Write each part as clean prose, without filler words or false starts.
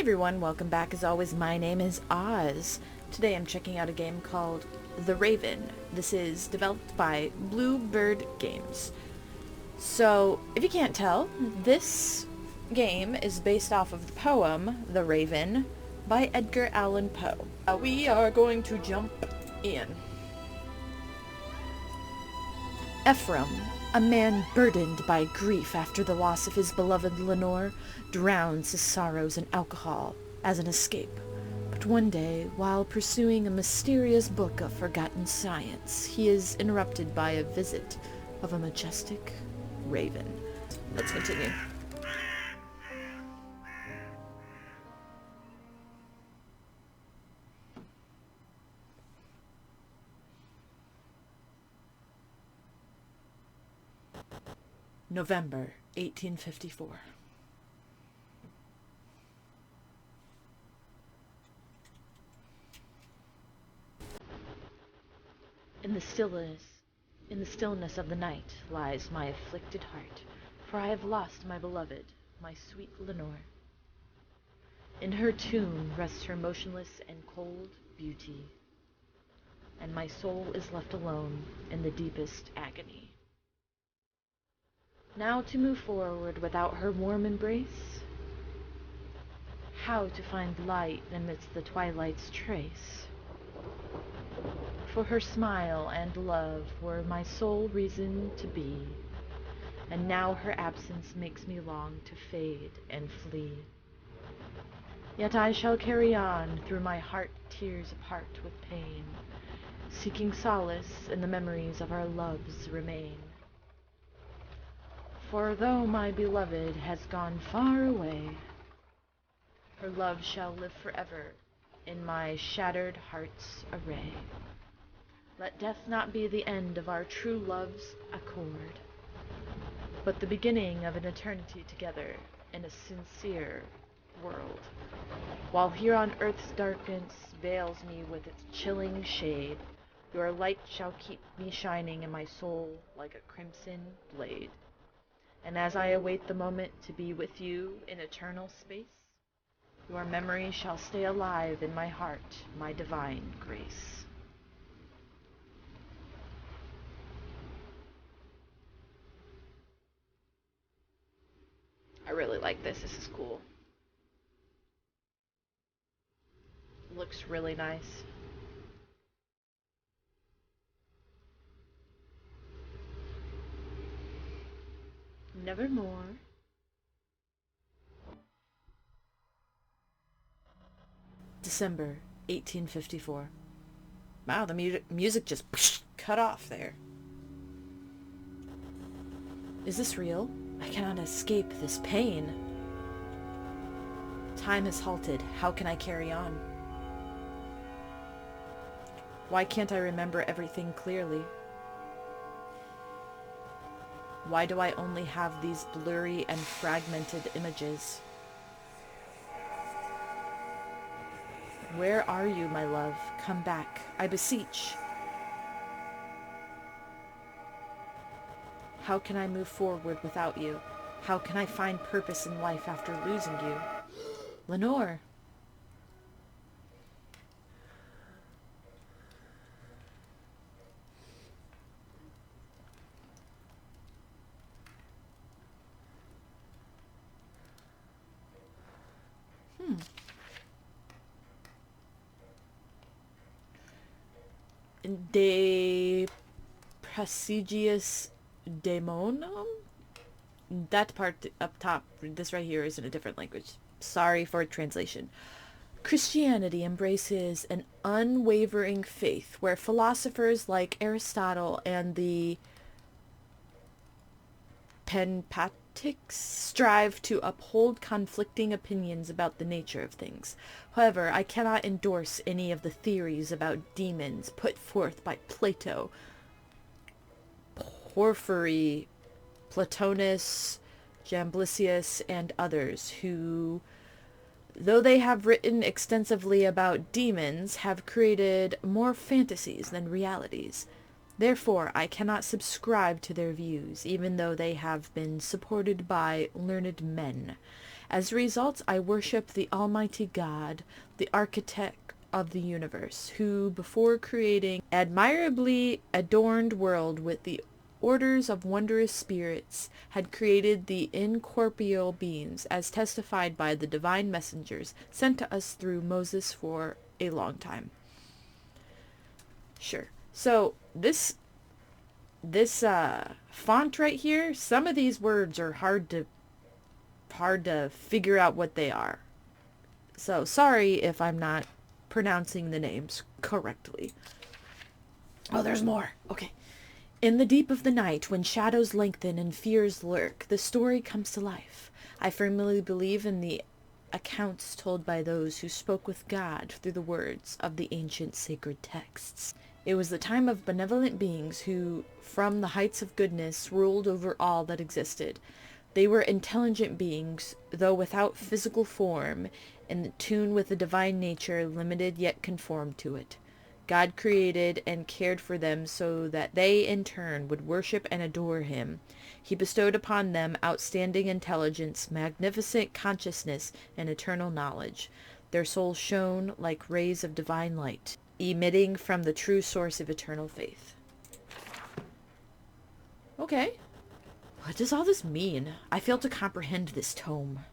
everyone, welcome back. As always, my name is Oz. Today I'm checking out a game called The Raven. This is developed by Bluebird Games. So, if you can't tell, this game is based off of the poem The Raven by Edgar Allan Poe. We are going to jump in. Ephraim, a man burdened by grief after the loss of his beloved Lenore, drowns his sorrows in alcohol as an escape. But one day, while pursuing a mysterious book of forgotten science, he is interrupted by a visit of a majestic raven. Let's continue. November 1854. In the stillness of the night lies my afflicted heart, for I have lost my beloved, my sweet Lenore. In her tomb rests her motionless and cold beauty, and my soul is left alone in the deepest agony. Now to move forward without her warm embrace? How to find light amidst the twilight's trace? For her smile and love were my sole reason to be, and now her absence makes me long to fade and flee. Yet I shall carry on through my heart tears apart with pain, seeking solace in the memories of our loves remain. For though my beloved has gone far away, her love shall live forever in my shattered heart's array. Let death not be the end of our true love's accord, but the beginning of an eternity together in a sincere world. While here on earth's darkness veils me with its chilling shade, your light shall keep me shining in my soul like a crimson blade. And as I await the moment to be with you in eternal space, your memory shall stay alive in my heart, my divine grace. I really like this. This is cool. Looks really nice. Nevermore. December 1854. Wow, the music just cut off there. Is this real? I cannot escape this pain. Time has halted. How can I carry on? Why can't I remember everything clearly? Why do I only have these blurry and fragmented images? Where are you, my love? Come back, I beseech. How can I move forward without you? How can I find purpose in life after losing you? Lenore! De Prestigious Daemonum? That part up top, this right here, is in a different language. Sorry for translation. Christianity embraces an unwavering faith where philosophers like Aristotle and the Penpatics strive to uphold conflicting opinions about the nature of things. However, I cannot endorse any of the theories about demons put forth by Plato, Porphyry, Plotinus, Jamblissius, and others who, though they have written extensively about demons, have created more fantasies than realities. Therefore, I cannot subscribe to their views, even though they have been supported by learned men, As a result, I worship the Almighty God, the architect of the universe, who, before creating admirably adorned world with the orders of wondrous spirits, had created the incorporeal beings, as testified by the divine messengers sent to us through Moses for a long time. Sure. So this font right here, some of these words are hard to figure out what they are. So sorry if I'm not pronouncing the names correctly. Oh, there's more. Okay. In the deep of the night, when shadows lengthen and fears lurk, the story comes to life. I firmly believe in the accounts told by those who spoke with God through the words of the ancient sacred texts. It was the time of benevolent beings who, from the heights of goodness, ruled over all that existed. They were intelligent beings, though without physical form, in tune with the divine nature, limited yet conformed to it. God created and cared for them so that they in turn would worship and adore him. He bestowed upon them outstanding intelligence, magnificent consciousness, and eternal knowledge. Their souls shone like rays of divine light, emitting from the true source of eternal faith. Okay. What does all this mean? I fail to comprehend this tome.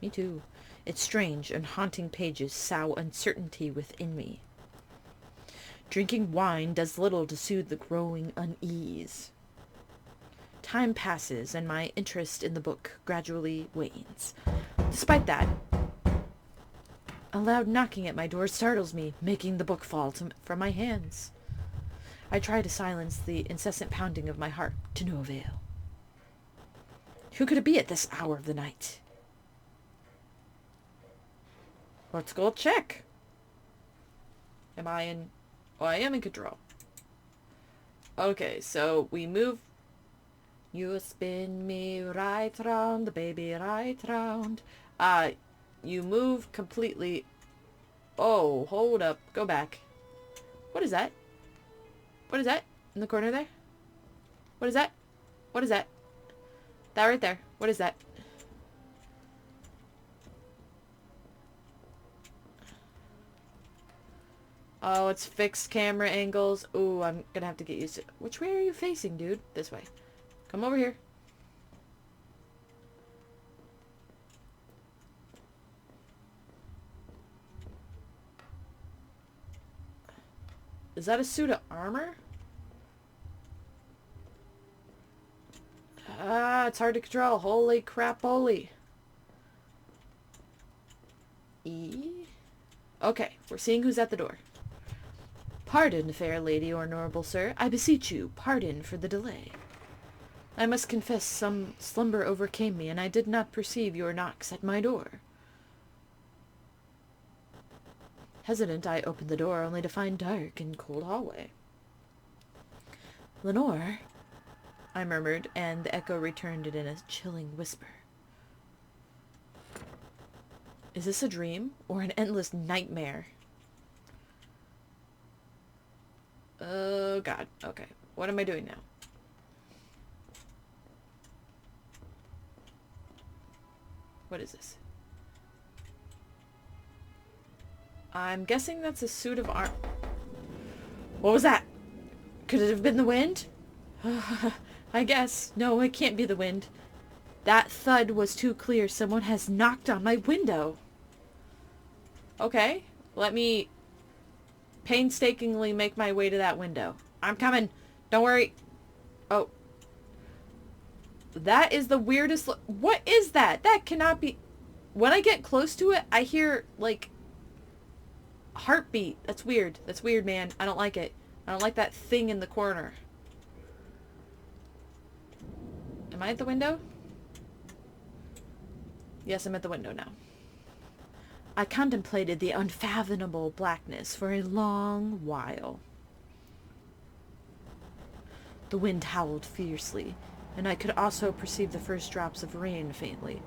Me too. Its strange and haunting pages sow uncertainty within me. Drinking wine does little to soothe the growing unease. Time passes, and my interest in the book gradually wanes. Despite that, a loud knocking at my door startles me, making the book fall from my hands. I try to silence the incessant pounding of my heart, to no avail. Who could it be at this hour of the night? Let's go check. Am I in... Oh, I am in control. Okay, so we move... You spin me right round, the baby right round. You move completely... Oh, hold up. Go back. What is that? What is that? In the corner there? What is that? What is that? That right there. What is that? Oh, it's fixed camera angles. Ooh, I'm gonna have to get used to it. Which way are you facing, dude? This way. Come over here. Is that a suit of armor? Ah, it's hard to control. Holy crap, holy. E? Okay, we're seeing who's at the door. Pardon, fair lady or noble sir. I beseech you, pardon for the delay. I must confess some slumber overcame me, and I did not perceive your knocks at my door. Hesitant, I opened the door, only to find dark and cold hallway. Lenore, I murmured, and the echo returned it in a chilling whisper. Is this a dream, or an endless nightmare? Oh, God. Okay. What am I doing now? What is this? I'm guessing that's a suit of armor. What was that? Could it have been the wind? I guess. No, it can't be the wind. That thud was too clear. Someone has knocked on my window. Okay. Let me painstakingly make my way to that window. I'm coming. Don't worry. Oh. That is the weirdest... What is that? That cannot be... When I get close to it, I hear, like... heartbeat. That's weird. That's weird, man. I don't like it. I don't like that thing in the corner. Am I at the window? Yes, I'm at the window now. I contemplated the unfathomable blackness for a long while. The wind howled fiercely, and I could also perceive the first drops of rain faintly.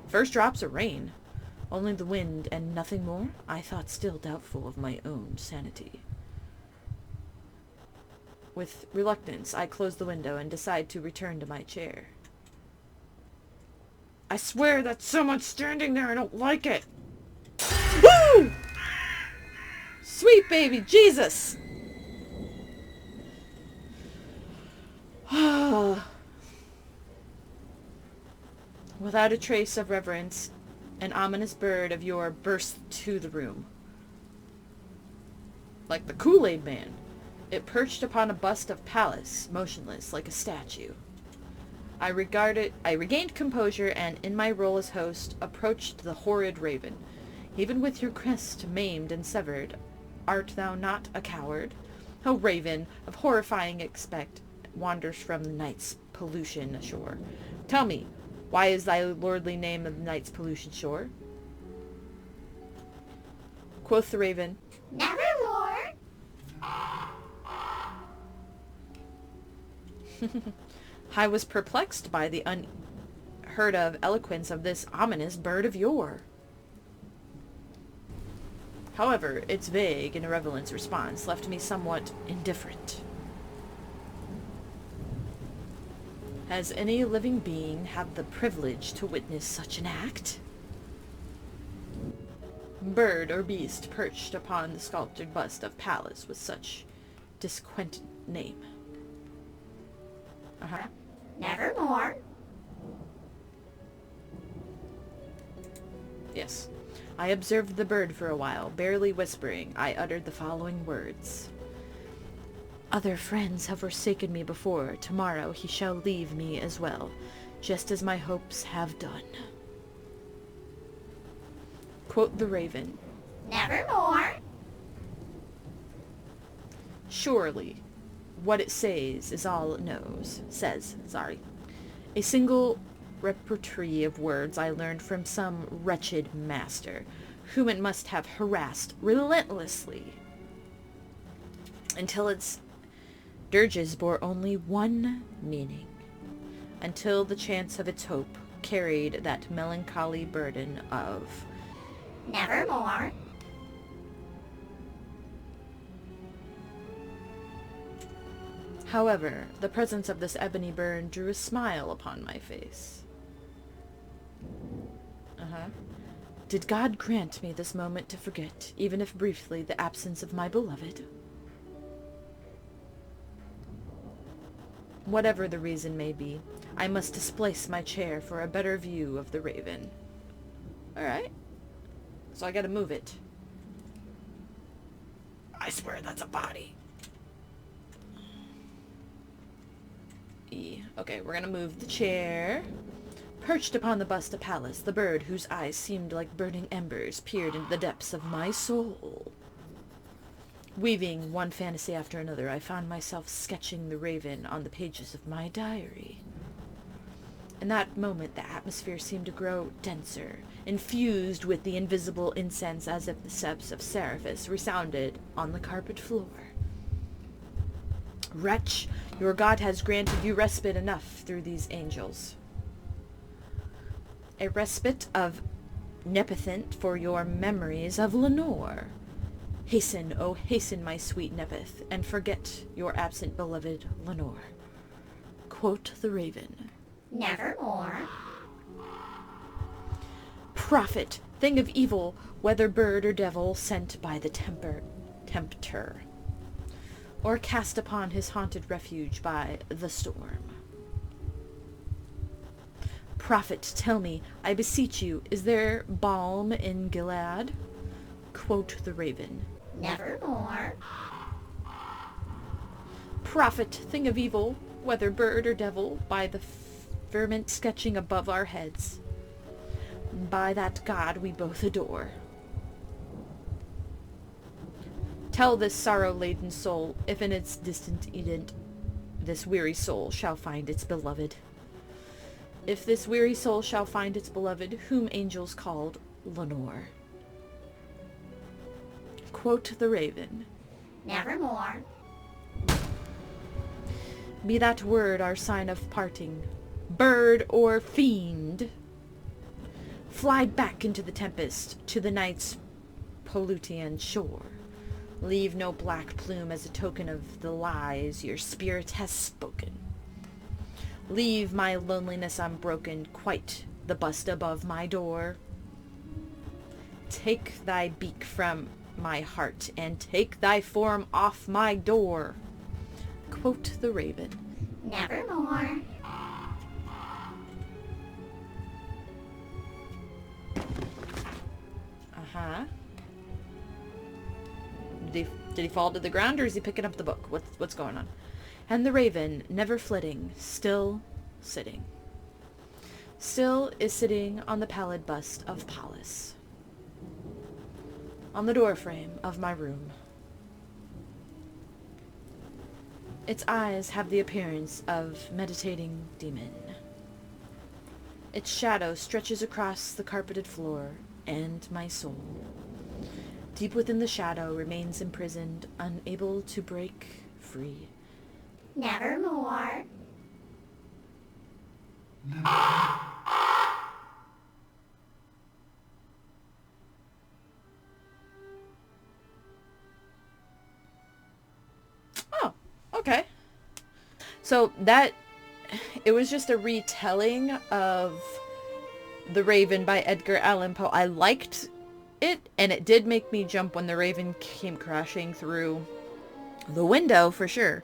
First drops of rain? Only the wind and nothing more? I thought, still doubtful of my own sanity. With reluctance, I closed the window and decided to return to my chair. I swear that's someone standing there. I don't like it. Woo! Sweet baby Jesus! Without a trace of reverence, an ominous bird of yore burst to the room. Like the Kool-Aid Man, it perched upon a bust of Pallas, motionless like a statue. I regained composure, and in my role as host, approached the horrid raven. Even with your crest maimed and severed, art thou not a coward? O raven, of horrifying aspect, wanders from the night's pollution ashore. Tell me, why is thy lordly name of the night's pollution shore? Quoth the raven, Nevermore. I was perplexed by the unheard of eloquence of this ominous bird of yore. However, its vague and irrelevant response left me somewhat indifferent. Has any living being had the privilege to witness such an act? Bird or beast perched upon the sculptured bust of Pallas with such disquieted name. Nevermore. Yes. I observed the bird for a while. Barely whispering, I uttered the following words. Other friends have forsaken me before. Tomorrow he shall leave me as well, just as my hopes have done. Quote the raven, Nevermore. Surely, what it says, a single repertory of words I learned from some wretched master, whom it must have harassed relentlessly, until its dirges bore only one meaning, until the chance of its hope carried that melancholy burden of Nevermore. However, the presence of this ebony bird drew a smile upon my face. Did God grant me this moment to forget, even if briefly, the absence of my beloved? Whatever the reason may be, I must displace my chair for a better view of the raven. Alright. So I gotta move it. I swear that's a body. Okay, we're gonna move the chair. Perched upon the bust of Pallas, the bird, whose eyes seemed like burning embers, peered into the depths of my soul. Weaving one fantasy after another, I found myself sketching the raven on the pages of my diary. In that moment, the atmosphere seemed to grow denser, infused with the invisible incense, as if the steps of Seraphis resounded on the carpet floor. Wretch, your God has granted you respite enough through these angels. A respite of Nepenthe for your memories of Lenore. Hasten, oh hasten, my sweet Nepenthe, and forget your absent beloved Lenore. Quote the raven. Nevermore. Prophet, thing of evil, whether bird or devil sent by the tempter, or cast upon his haunted refuge by the storm. Prophet, tell me, I beseech you, is there balm in Gilead? Quote the raven. Nevermore. Prophet, thing of evil, whether bird or devil, by the firmament sketching above our heads, by that God we both adore. Tell this sorrow-laden soul, if in its distant Eden this weary soul shall find its beloved. If this weary soul shall find its beloved, whom angels called Lenore. Quote the raven. Nevermore. Be that word our sign of parting, bird or fiend. Fly back into the tempest, to the night's Pollutean shore. Leave no black plume as a token of the lies your spirit has spoken. Leave my loneliness unbroken, quite the bust above my door. Take thy beak from my heart, and take thy form off my door. Quote the raven. Nevermore. Uh-huh. Did he fall to the ground, or is he picking up the book? What's going on? And the raven, never flitting, still sitting. Still is sitting on the pallid bust of Pallas, on the doorframe of my room. Its eyes have the appearance of meditating demon. Its shadow stretches across the carpeted floor, and my soul, deep within the shadow, remains imprisoned, unable to break free. Nevermore. Oh, okay. So it was just a retelling of The Raven by Edgar Allan Poe. I liked it, and it did make me jump when the raven came crashing through the window, for sure.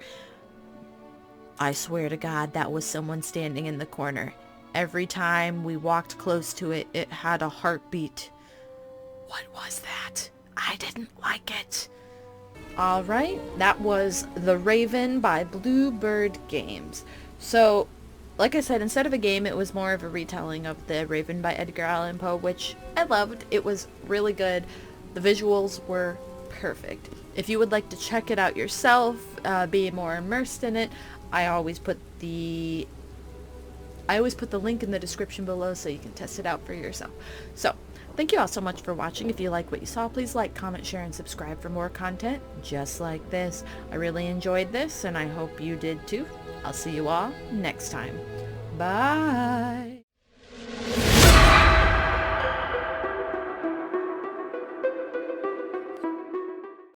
I swear to God, that was someone standing in the corner. Every time we walked close to it, it had a heartbeat. What was that? I didn't like it. Alright, that was The Raven by Bluebird Games. So, like I said, instead of a game, it was more of a retelling of The Raven by Edgar Allan Poe, which I loved. It was really good. The visuals were perfect. If you would like to check it out yourself, be more immersed in it, I always put the link in the description below so you can test it out for yourself. So, thank you all so much for watching. If you like what you saw, please like, comment, share, and subscribe for more content just like this. I really enjoyed this, and I hope you did too. I'll see you all next time. Bye!